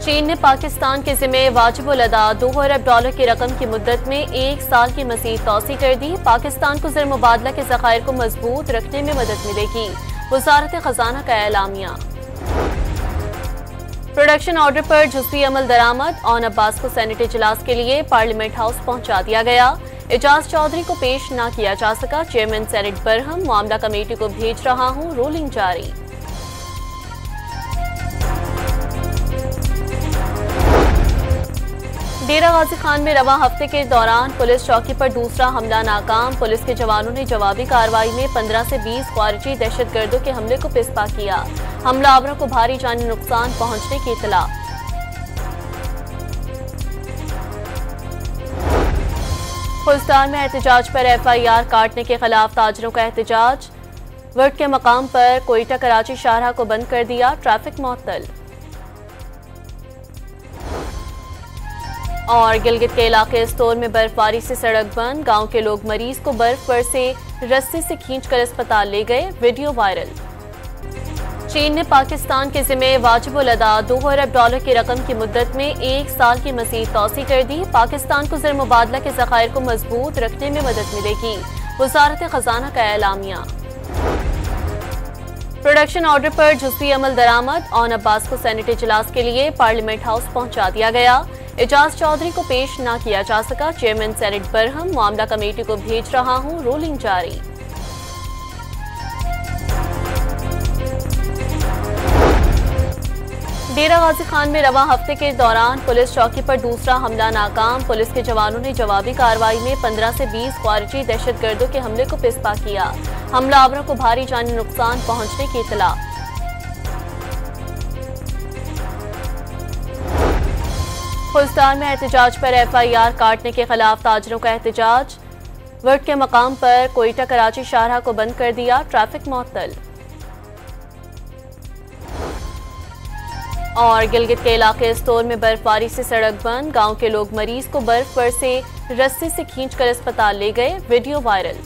चीन ने पाकिस्तान के जिम्मे वाजिबुल अदा $2 अरब की रकम की मुद्दत में 1 साल की मज़ीद तौसी कर दी। पाकिस्तान को ज़र मुबादला के ज़खायर को मजबूत रखने में मदद मिलेगी, वज़ारत ख़जाना का एलामिया। प्रोडक्शन ऑर्डर पर जुज़वी अमल दरामद। ऑन अब्बास को सेनेट इजलास के लिए पार्लियामेंट हाउस पहुंचा दिया गया। एजाज चौधरी को पेश न किया जा सका। चेयरमैन सेनेट बरहम, मामला कमेटी को भेज रहा हूं, रूलिंग जारी। डेरा गाजी खान में रवा हफ्ते के दौरान पुलिस चौकी पर दूसरा हमला नाकाम। पुलिस के जवानों ने जवाबी कार्रवाई में 15 से 20 ख्वारिजी दहशतगर्दों के हमले को पिसपा किया। हमलावरों को भारी जानी नुकसान पहुंचने की इत्तला। फुलस्तान में एहतजाज पर FIR काटने के खिलाफ ताजरों का एहतजाज। वर्ड के मकाम पर कोयटा कराची शाहराह को बंद कर दिया, ट्रैफिक मुअत्तल। और गिलगित के इलाके स्टोर में बर्फबारी से सड़क बंद। गांव के लोग मरीज को बर्फ पर से रस्सी से खींचकर अस्पताल ले गए, वीडियो वायरल। चीन ने पाकिस्तान के जिम्मे वाजिबुल अदा $2 अरब की रकम की मुद्दत में 1 साल की मज़ीद तौसी कर दी। पाकिस्तान को ज़र मुबादला के ज़खायर को मजबूत रखने में मदद मिलेगी, वज़ारत ख़जाना का एलामिया। प्रोडक्शन ऑर्डर पर जुज़वी अमल दरामद। ऑन अब्बास को सेनेट इजलास के लिए पार्लियामेंट हाउस पहुंचा दिया गया। एजाज चौधरी को पेश न किया जा सका। चेयरमैन सेनेट बरहम, मामला कमेटी को भेज रहा हूं, रूलिंग जारी। डेरा गाजी खान में रवा हफ्ते के दौरान पुलिस चौकी पर दूसरा हमला नाकाम। पुलिस के जवानों ने जवाबी कार्रवाई में 15 से 20 ख्वारिजी दहशतगर्दों के हमले को पिसपा किया। हमलावरों को भारी जानी नुकसान पहुंचने की इत्तला। फुलस्तान में एहतजाज पर FIR काटने के खिलाफ ताजरों का एहतजाज। वर्ड के मकाम पर कोयटा कराची शाहराह को बंद कर दिया, ट्रैफिक मुअत्तल। और गिलगित के इलाके स्टोर में बर्फबारी से सड़क बंद। गांव के लोग मरीज को बर्फ पर से रस्सी से खींचकर अस्पताल ले गए, वीडियो वायरल।